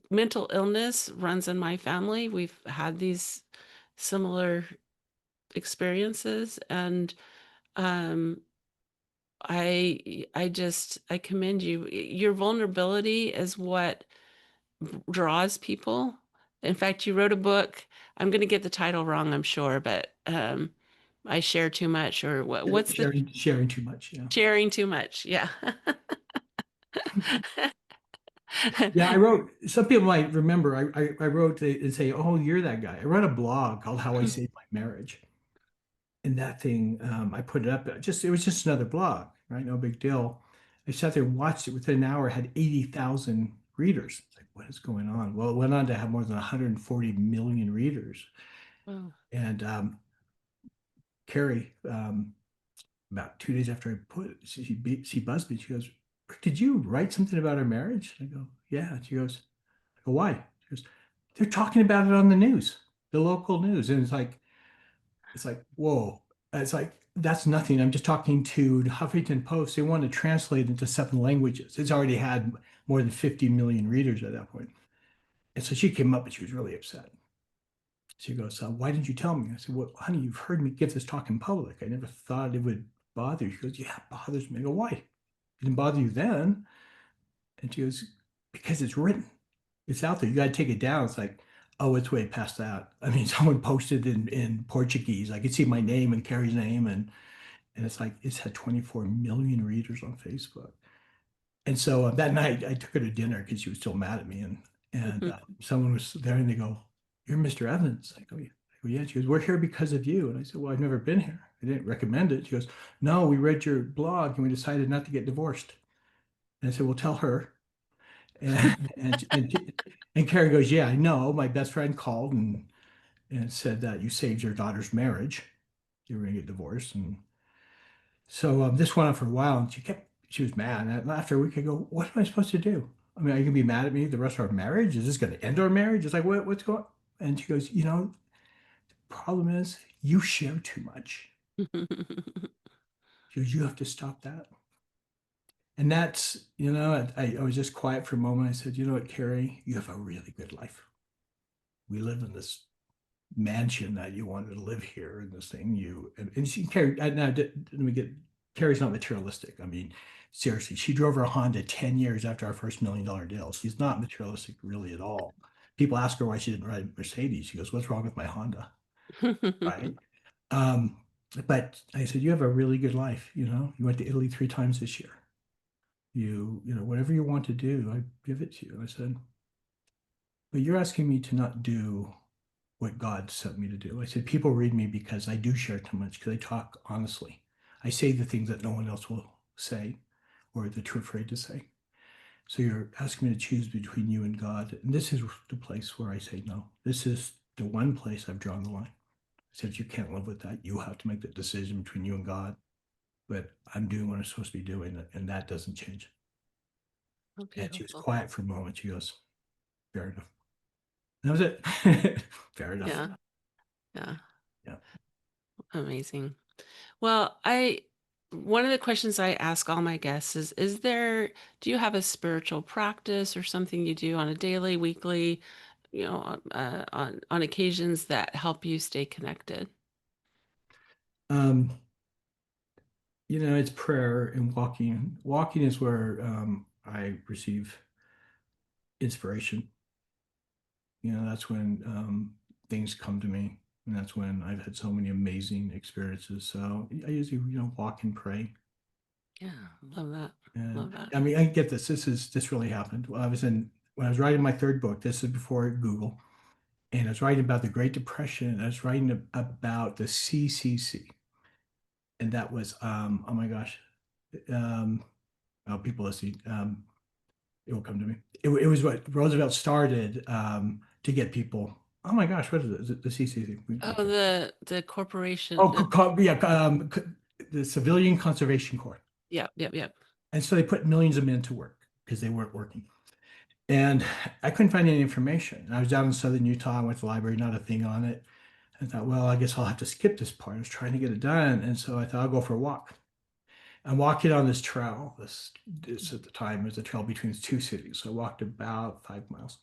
mental illness runs in my family. We've had these similar experiences, and um I commend you. Your vulnerability is what draws people. In fact, you wrote a book. I'm going to get the title wrong, I'm sure, but I share too much, or what's the Sharing too much. Yeah. sharing too much? Yeah. Yeah, I wrote, some people might remember, I wrote and say, oh, you're that guy. I wrote a blog called How I Saved My Marriage. And that thing, I put it up, it was just another blog, right? No big deal. I sat there and watched it within an hour, it had 80,000 readers. It's like, what is going on? Well, it went on to have more than 140 million readers. Oh. And Carrie, about 2 days after I put it, she buzzed me. She goes, did you write something about our marriage? I go, yeah. She goes, I go, why? She goes, they're talking about it on the news, the local news. And it's like, whoa. It's like, that's nothing. I'm just talking to the Huffington Post. They want to translate it into 7 languages. It's already had more than 50 million readers at that point. And so she came up and she was really upset. She goes, why didn't you tell me? I said, well, honey, you've heard me give this talk in public. I never thought it would bother you. She goes, yeah, it bothers me. I go, why? It didn't bother you then. And she goes, because it's written. It's out there. You got to take it down. It's like, oh, it's way past that. I mean, someone posted in Portuguese. I could see my name and Carrie's name, and it's like it's had 24 million readers on Facebook. And so that night, I took her to dinner because she was still mad at me, and someone was there, and they go, "You're Mr. Evans." I go, "Yeah." I go, "Yeah." She goes, "We're here because of you." And I said, "Well, I've never been here. I didn't recommend it." She goes, "No, we read your blog and we decided not to get divorced." And I said, "Well, tell her." And Carrie goes, "Yeah, I know. My best friend called and said that you saved your daughter's marriage. You were going to get divorced." And so this went on for a while, and she was mad. And after a week, I go, "What am I supposed to do? I mean, are you going to be mad at me the rest of our marriage? Is this going to end our marriage?" It's like, what's going on? And she goes, the problem is you share too much. She goes, you have to stop that. And that's, I was just quiet for a moment. I said, you know what, Carrie, you have a really good life. We live in this mansion that you wanted to live here and this thing and she Carrie now let me get Carrie's not materialistic. I mean, seriously, she drove her Honda 10 years after our first $1 million deal. She's not materialistic really at all. People ask her why she didn't ride a Mercedes. She goes, what's wrong with my Honda? Right. um but I said, you have a really good life. You went to Italy 3 times this year. whatever you want to do, I give it to you. I said, but you're asking me to not do what God sent me to do. I said, people read me because I do share too much, because I talk honestly. I say the things that no one else will say or that you're afraid to say. So you're asking me to choose between you and God. And this is the place where I say no. This is the one place I've drawn the line. I said, if you can't live with that, you have to make that decision between you and God. But I'm doing what I'm supposed to be doing, and that doesn't change. Oh, And she was beautiful. quiet for a moment. She goes, fair enough. And that was it. Fair enough. Yeah. Yeah. Yeah. Amazing. Well, I one of the questions I ask all my guests is there do you have a spiritual practice or something you do on a daily, weekly, on occasions that help you stay connected? Um, it's prayer and walking. Walking is where I receive inspiration. That's when things come to me. And that's when I've had so many amazing experiences. So I usually, walk and pray. Yeah, love that. And Love that. I mean, I get this. This really happened. When I was writing my third book, this is before Google, and I was writing about the Great Depression. And I was writing about the CCC. And that was, oh my gosh, um, oh, people listening, it will come to me. It was what Roosevelt started to get people. Oh my gosh, what is it? Is it the CCC? Oh, the corporation. Oh, yeah, the Civilian Conservation Corps. Yep, yep, yep. And so they put millions of men to work because they weren't working. And I couldn't find any information. I was down in southern Utah. I went to the library, not a thing on it. I thought, well, I guess I'll have to skip this part. I was trying to get it done. And so I thought I'll go for a walk. I'm walking on this trail. This at the time was a trail between the two cities. So I walked about 5 miles.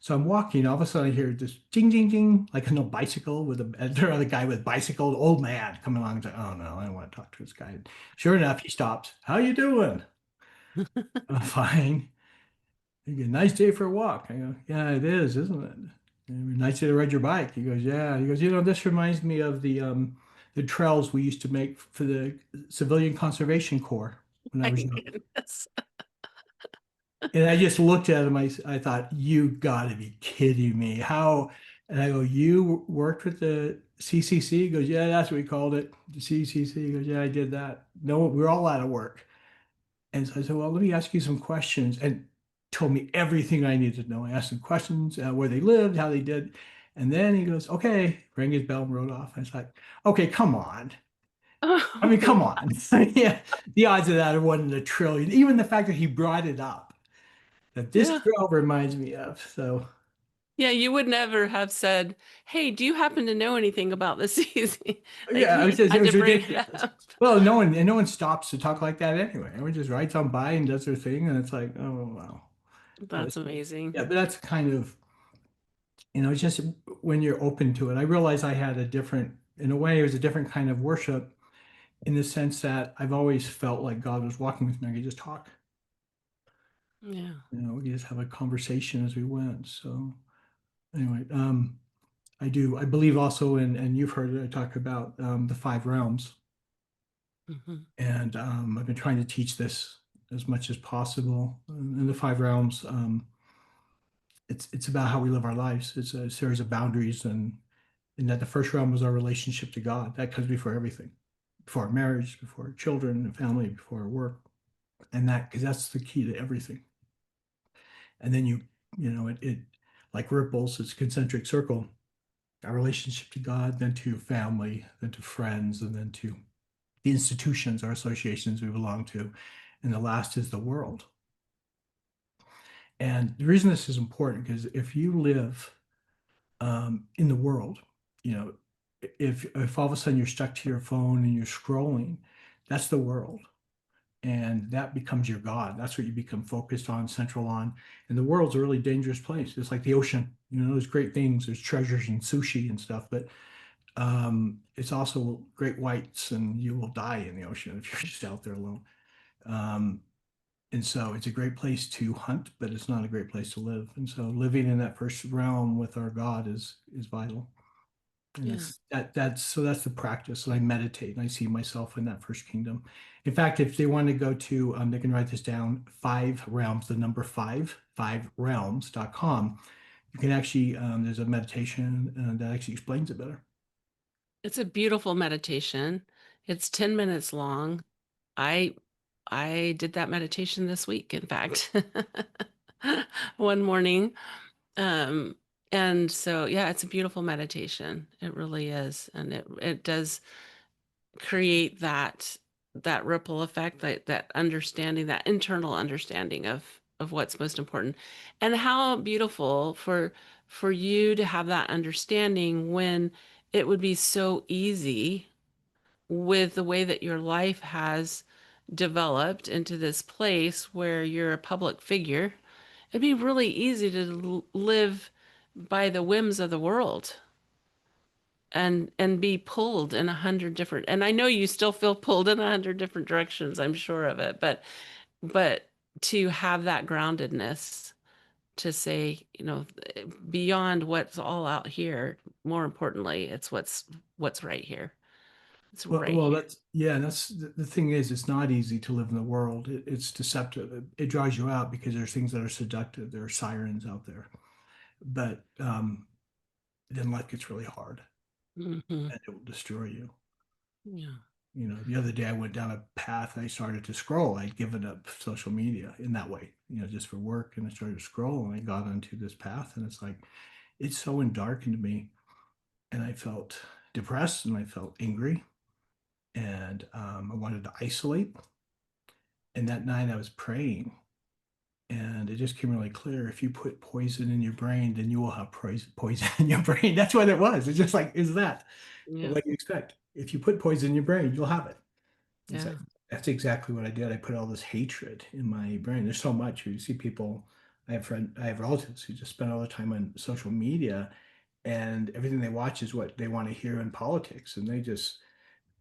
So I'm walking. All of a sudden, I hear this ding, ding, ding, like a bicycle with another guy with bicycle, old man coming along. It's like, oh no, I don't want to talk to this guy. Sure enough, he stops. How you doing? I'm fine. You get a nice day for a walk. I go, yeah, it is, isn't it? Nice day to ride your bike. He goes, yeah. He goes, this reminds me of the trails we used to make for the Civilian Conservation Corps when I My was young. goodness. And I just looked at him. I thought, you got to be kidding me. How? And I go, you worked with the CCC? He goes, yeah, that's what we called it. The CCC. He goes, yeah, I did that. No, we're all out of work. And so I said, well, let me ask you some questions. And told me everything I needed to know. I asked him questions, where they lived, how they did. And then he goes, okay, rang his bell and rode off. I was like, okay, come on. I mean, come on. Yeah, the odds of that are 1 in 1 trillion. Even the fact that he brought it up, that this Yeah. trail reminds me of. So, Yeah, you would never have said, "Hey, do you happen to know anything about this season?" Like yeah, he it had to was bring it ridiculous. up. Well, no one stops to talk like that anyway. Everyone just rides on by and does their thing, and it's like, oh wow. But That's amazing. yeah, but that's kind of, it's just when you're open to it. I realized I had in a way, it was a different kind of worship in the sense that I've always felt like God was walking with me. I could just talk, Yeah. we could just have a conversation as we went. So anyway, I believe also and you've heard it, I talk about the 5 realms. Hmm. And I've been trying to teach this as much as possible. In the 5 realms, it's about how we live our lives. It's a series of boundaries, and that the first realm was our relationship to God. That comes before everything, before our marriage, before our children and family, before our work, and because that's the key to everything. And then it like ripples. It's a concentric circle. Our relationship to God, then to family, then to friends, and then to the institutions, our associations we belong to, and the last is the world. And the reason this is important because if you live in the world, you know, if all of a sudden you're stuck to your phone and you're scrolling, that's the world, and that becomes your God. That's what you become focused on, central on. And the world's a really dangerous place. It's like the ocean. There's great things, there's treasures and sushi and stuff, but it's also great whites, and you will die in the ocean if you're just out there alone. Um, And so it's a great place to hunt, but it's not a great place to live. And so living in that first realm with our God is vital. And Yeah. that's the practice. And I meditate and I see myself in that first kingdom. In fact, if they want to go to, they can write this down, five realms, the number five realms.com. You can actually, there's a meditation that actually explains it better. It's a beautiful meditation. It's 10 minutes long. I I did that meditation this week, in fact. One morning. Um, and so yeah, it's a beautiful meditation. It really is. And it does create that ripple effect, that understanding, that internal understanding of what's most important. And how beautiful for you to have that understanding when it would be so easy with the way that your life has developed into this place where you're a public figure. It'd be really easy to live by the whims of the world and be pulled in 100 different, and I know you still feel pulled in 100 different directions, I'm sure of it, but to have that groundedness to say, beyond what's all out here, more importantly, it's what's right here. It's right Well, here. that's yeah. And that's the thing is, it's not easy to live in the world. It's deceptive. It draws you out because there's things that are seductive. There are sirens out there, but then life gets really hard, Hmm. and it will destroy you. Yeah. The other day I went down a path. I started to scroll. I'd given up social media in that way, just for work, and I started to scroll, and I got onto this path, and it's like it's so darkened me, and I felt depressed, and I felt angry, and I wanted to isolate. And that night I was praying, and it just came really clear. If you put poison in your brain, then you will have poison in your brain. That's what it was. It's just like, is that Yeah. what you expect? If you put poison in your brain, you'll have it. It's Yeah. like, that's exactly what I did. I put all this hatred in my brain. There's so much. You see people, I have relatives who just spend all the time on social media, and everything they watch is what they want to hear in politics. And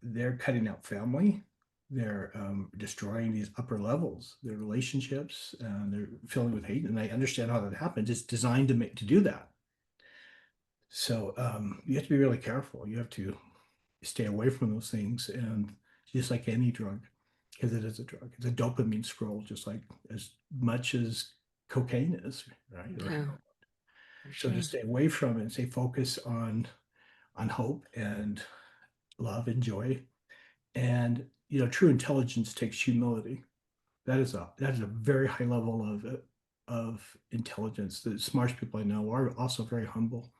they're cutting out family. They're destroying these upper levels, their relationships, they're filling with hate. And I understand how that happens. It's designed to do that. So you have to be really careful. You have to stay away from those things. And just like any drug, because it is a drug, it's a dopamine scroll, just like as much as cocaine is, right? Or Yeah, heroin. for So to sure. stay away from it and stay focused on hope and love and joy. And true intelligence takes humility. That is a very high level of intelligence. The smartest people I know are also very humble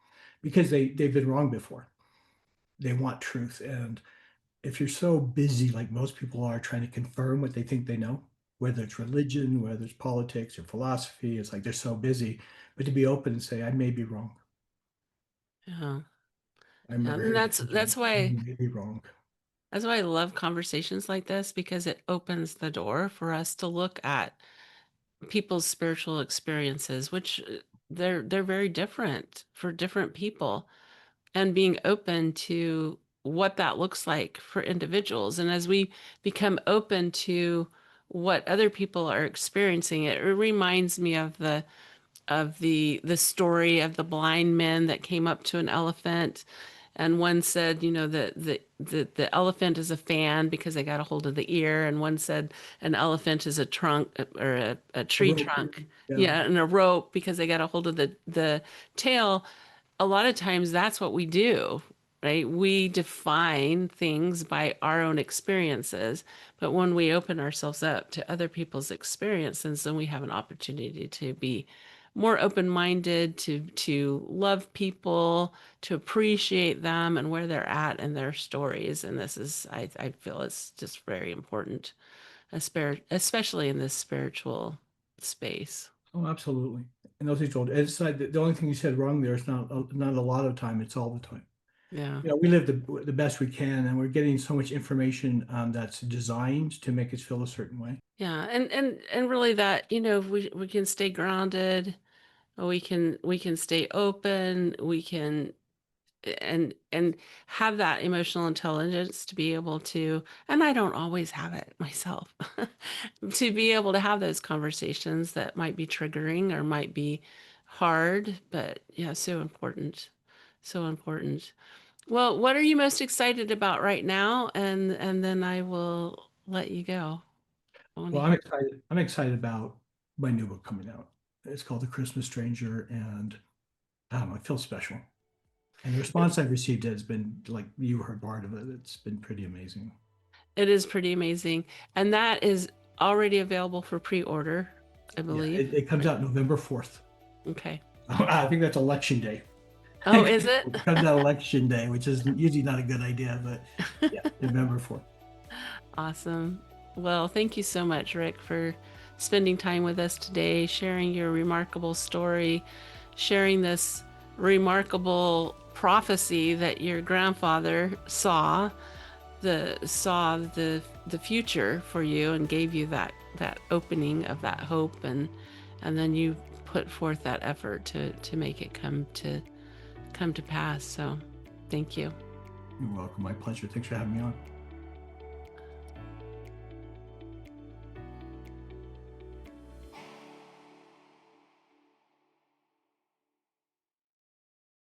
because they've been wrong before. They want truth. And if you're so busy, like most people are, trying to confirm what they think they know, whether it's religion, whether it's politics or philosophy, it's like they're so busy. But to be open and say, I may be wrong. Yeah. I Yeah. remember And hearing that's something, that's I why may be wrong. that's why I love conversations like this, because it opens the door for us to look at people's spiritual experiences, which they're very different for different people, and being open to what that looks like for individuals. And as we become open to what other people are experiencing, it reminds me of the story of the blind men that came up to an elephant, and one said, that the elephant is a fan because they got a hold of the ear, and one said an elephant is a trunk, or a A tree rope, trunk, yeah. yeah, and a rope because they got a hold of the tail. A lot of times that's what we do, right? We define things by our own experiences, but when we open ourselves up to other people's experiences, then we have an opportunity to be more open-minded, to love people, to appreciate them and where they're at and their stories. And this is, I feel it's just very important, especially in this spiritual space. Oh, absolutely. And those things told. It's like the only thing you said wrong there is not a lot of time. It's all the time. Yeah. We live the best we can, and we're getting so much information that's designed to make us feel a certain way. Yeah, and really that, we can stay grounded, we can stay open, we can and have that emotional intelligence to be able to, and I don't always have it myself, to be able to have those conversations that might be triggering or might be hard, but yeah, so important. So important. Well, what are you most excited about right now? And then I will let you go. I want to Well, I'm hear. excited. I'm excited about my new book coming out. It's called The Christmas Stranger, and I don't know, it feels special. And the response I've received has been like you heard part of it. It's been pretty amazing. It is pretty amazing. And that is already available for pre-order, I Yeah, believe. it comes out November 4th. Okay. I think that's election day. Oh, is it? It comes out election day, which is usually not a good idea, but yeah, November 4th. Awesome. Well, thank you so much, Rick, for spending time with us today, sharing your remarkable story, sharing this remarkable prophecy that your grandfather saw the future for you and gave you that opening of that hope, and then you put forth that effort to make it come to pass. So thank you. You're welcome. My pleasure. Thanks for having me on.